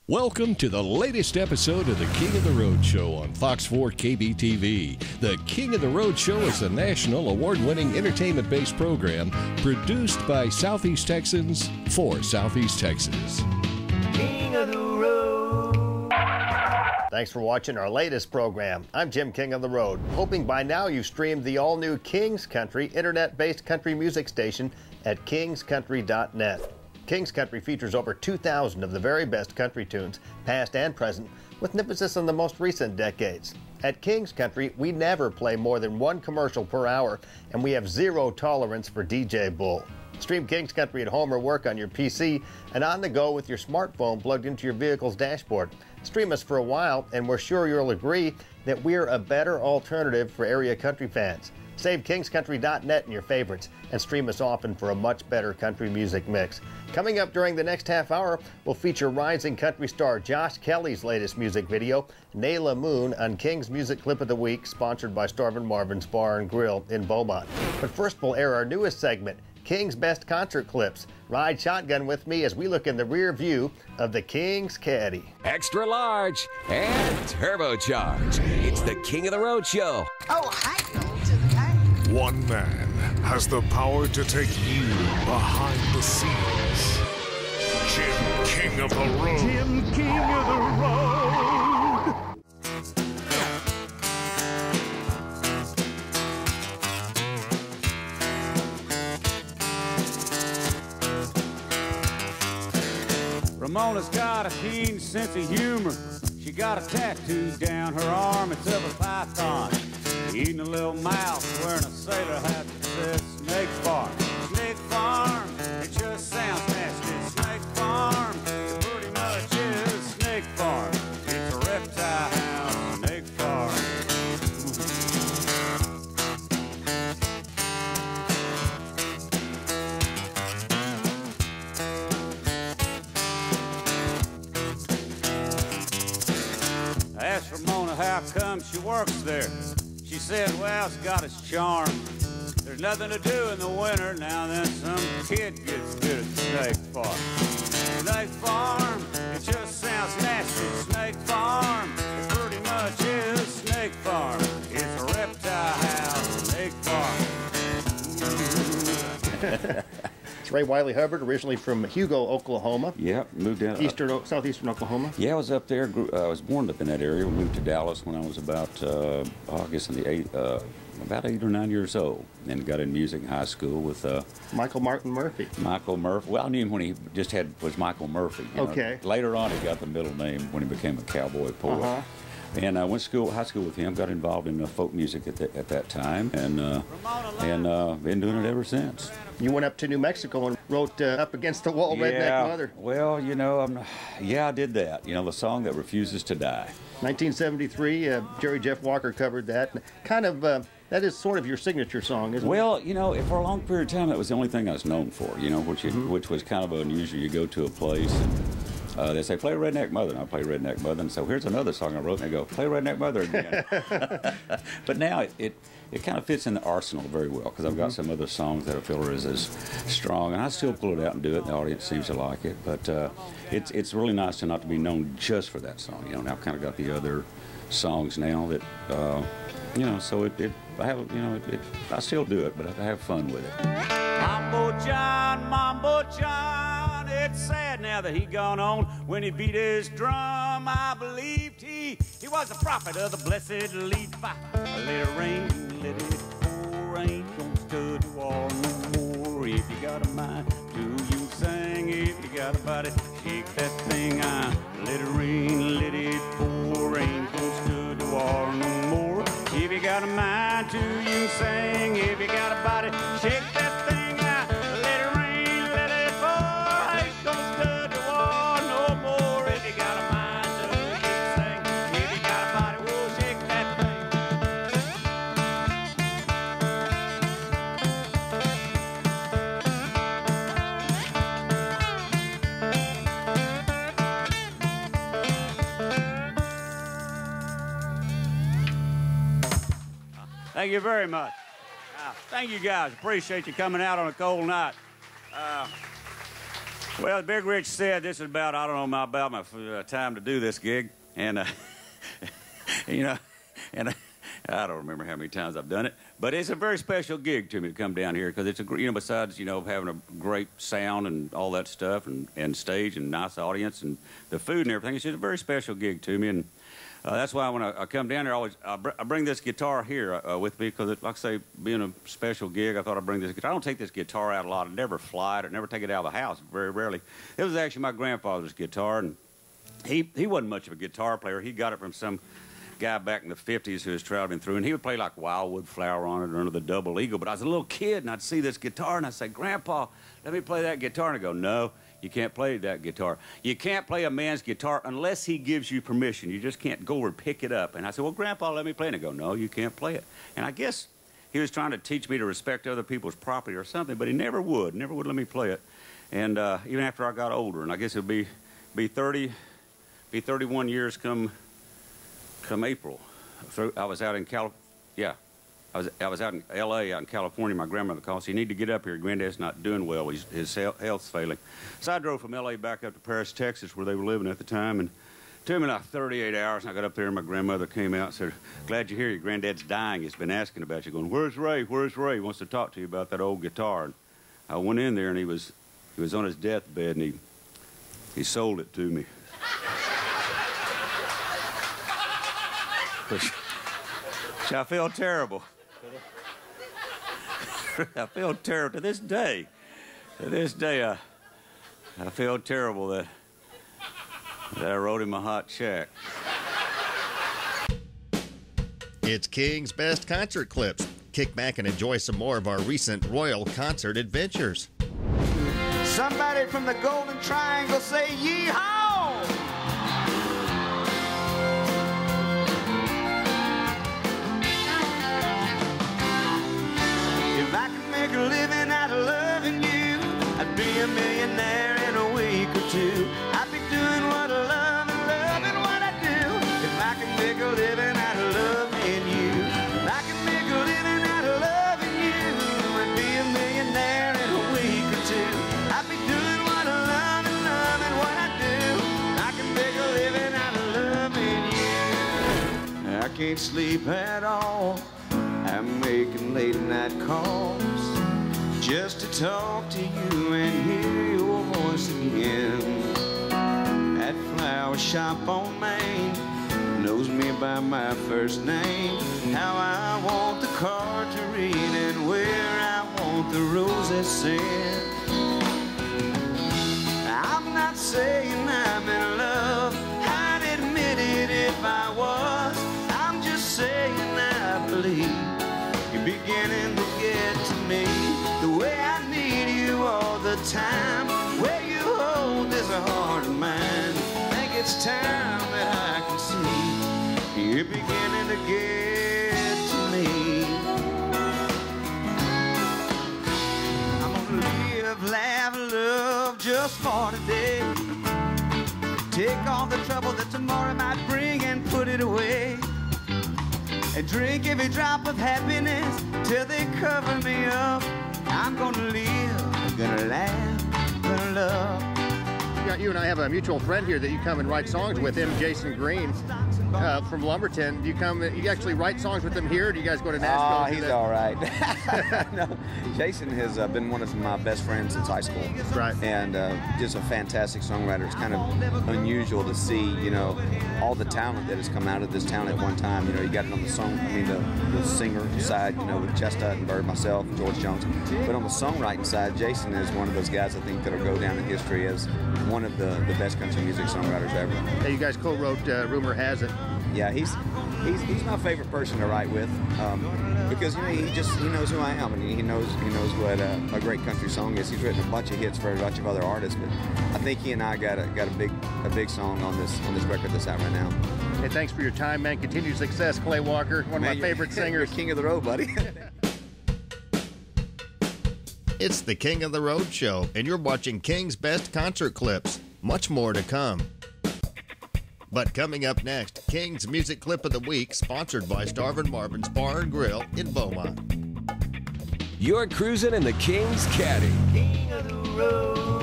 Welcome to the latest episode of the King of the Road Show on Fox 4 KBTV. The King of the Road Show is a national award-winning entertainment-based program produced by Southeast Texans for Southeast Texans. King of the Road. Thanks for watching our latest program. I'm Jim King of the Road, hoping by now you've streamed the all-new King's Country internet-based country music station at kingscountry.net. King's Country features over 2,000 of the very best country tunes, past and present, with an emphasis on the most recent decades. At King's Country, we never play more than one commercial per hour, and we have zero tolerance for DJ bull. Stream King's Country at home or work on your PC and on the go with your smartphone plugged into your vehicle's dashboard. Stream us for a while, and we're sure you'll agree that we're a better alternative for area country fans. Save kingscountry.net in your favorites and stream us often for a much better country music mix. Coming up during the next half hour, we'll feature rising country star Josh Kelly's latest music video, Nayla Moon, on King's Music Clip of the Week, sponsored by Starvin' Marvin's Bar and Grill in Beaumont. But first, we'll air our newest segment, King's Best Concert Clips. Ride shotgun with me as we look in the rear view of the King's Caddy. Extra large and turbocharged. It's the King of the Road Show. Oh, hi, go to the car. One man has the power to take you behind the scenes. Jim King of the Road. Jim King of the Road. Ramona's got a keen sense of humor. She got a tattoo down her arm. It's of a python eating a little mouse, wearing a sailor hat that says Snake Farm. Snake Farm, it just sounds nasty. Snake Farm, it pretty much is Snake Farm. It's a reptile house, Snake Farm. I asked Ramona how come she works there. She said, well, it's got its charm. There's nothing to do in the winter. Now and then some kid gets good at Snake Farm. Snake Farm, it just sounds nasty. Snake Farm, it pretty much is Snake Farm. It's a reptile house, Snake Farm. It's Ray Wylie Hubbard, originally from Hugo, Oklahoma. Yeah, moved down. Southeastern Oklahoma. Yeah, I was up there. I was born up in that area. We moved to Dallas when I was about, I guess, about 8 or 9 years old. And got in music in high school with Michael Martin Murphy. Michael Murphy. Well, I knew him when he just was Michael Murphy. Okay. Later on, he got the middle name when he became a cowboy poet. And I went to high school with him. Got involved in folk music at that time, and been doing it ever since. You went up to New Mexico and wrote Up Against the Wall, Redneck Mother. Well, you know, I did that. You know, the song that refuses to die. 1973, Jerry Jeff Walker covered that. Kind of, that is sort of your signature song, isn't it? Well, you know, for a long period of time, that was the only thing I was known for, you know, which was kind of unusual. You go to a place and they say, play Redneck Mother, and I play Redneck Mother, and so here's another song I wrote, and they go, play Redneck Mother again. But now it kind of fits in the arsenal very well, because I've got some other songs that I feel are as strong, and I still pull it out and do it, and the audience seems to like it. But it's really nice to not to be known just for that song. You know, now I've kind of got the other songs now that, you know, so I still do it, but I have fun with it. Mambo John, it's sad now that he gone on. When he beat his drum, I believed he was a prophet of the blessed lead fire. Let it rain, let it pour, ain't gonna stud the wall no more. If you got a mind, do you sing? If you got a body, shake that thing on. Let it rain, let it pour, ain't gonna stud the wall no more. If you got a mind, do you sing? If you got a body, shake that thing. Thank you very much. Thank you guys. Appreciate you coming out on a cold night. Well, Big Rich said this is about, I don't know, about my time to do this gig. And, you know, and I don't remember how many times I've done it. But it's a very special gig to me to come down here because it's, besides, having a great sound and all that stuff and stage and nice audience and the food and everything, it's just a very special gig to me. And that's why when I come down there, I bring this guitar here with me because, like I say, being a special gig, I thought I'd bring this guitar. I don't take this guitar out a lot. I never fly it. I never take it out of the house, very rarely. It was actually my grandfather's guitar, and he wasn't much of a guitar player. He got it from some guy back in the 50s who was traveling through, and he would play like Wildwood Flower on it or Under the Double Eagle. But I was a little kid, and I'd see this guitar, and I'd say, Grandpa, let me play that guitar. And I'd go, no. You can't play that guitar. You can't play a man's guitar unless he gives you permission. You just can't go or pick it up. And I said, well, Grandpa, let me play it. And I go, no, you can't play it. And I guess he was trying to teach me to respect other people's property or something, but he never would let me play it. And even after I got older, and I guess it'll be 31 years come April. I was out in I was out in L.A., out in California. My grandmother called, so you need to get up here. Granddad's not doing well. His health's failing. So I drove from L.A. back up to Paris, Texas, where they were living at the time, and it took me like 38 hours, and I got up there, and my grandmother came out and said, glad you're here. Your granddad's dying. He's been asking about you, going, where's Ray? Where's Ray? He wants to talk to you about that old guitar. And I went in there, and he was on his deathbed, and he sold it to me. Which I feel terrible. I feel terrible to this day. To this day, I feel terrible that I wrote him a hot check. It's King's Best Concert Clips. Kick back and enjoy some more of our recent Royal concert adventures. Somebody from the Golden Triangle say yee-haw! If I could make a living out of loving you, I'd be a millionaire in a week or two. I'd be doing what I love and loving what I do. If I could make a living out of loving you, if I could make a living out of loving you, I'd be a millionaire in a week or two. I'd be doing what I love and loving what I do. I can make a living out of loving you. I can't sleep at all. I'm making late night calls just to talk to you and hear your voice again. That flower shop on Main knows me by my first name. How I want the card to read and where I want the roses sent. I'm not saying I'm in love, I'd admit it if I was. I'm just saying I believe you're beginning to get to me the way I need you all the time. Where you hold this heart of mine, think it's time that I can see you're beginning to get to me. I'm gonna live, laugh, love just for today. Take all the trouble that tomorrow might bring and put it away. And drink every drop of happiness till they cover me up. I'm gonna live, gonna laugh, gonna love. You and I have a mutual friend here that you come and write songs with him, Jason Green, from Lumberton. Do you actually write songs with him here? Or do you guys go to Nashville? Oh, he's all right. No, Jason has been one of my best friends since high school. Right. And just a fantastic songwriter. It's kind of unusual to see, all the talent that has come out of this town at one time. You got it on the the singer side, with Chestnut and Bird, myself, George Jones. But on the songwriting side, Jason is one of those guys I think that'll go down in history as one of the best country music songwriters ever. Hey, you guys co-wrote Rumor Has It. Yeah, he's my favorite person to write with because he knows who I am and he knows what a great country song is. He's written a bunch of hits for a bunch of other artists, but I think he and I got a big song on this record that's out right now. Hey, thanks for your time, man. Continued success, Clay Walker, one of my favorite singers. You're king of the road, buddy. It's the King of the Road Show, and you're watching King's Best Concert Clips. Much more to come. But coming up next, King's Music Clip of the Week, sponsored by Starvin' Marvin's Bar and Grill in Beaumont. You're cruising in the King's Caddy. King of the road.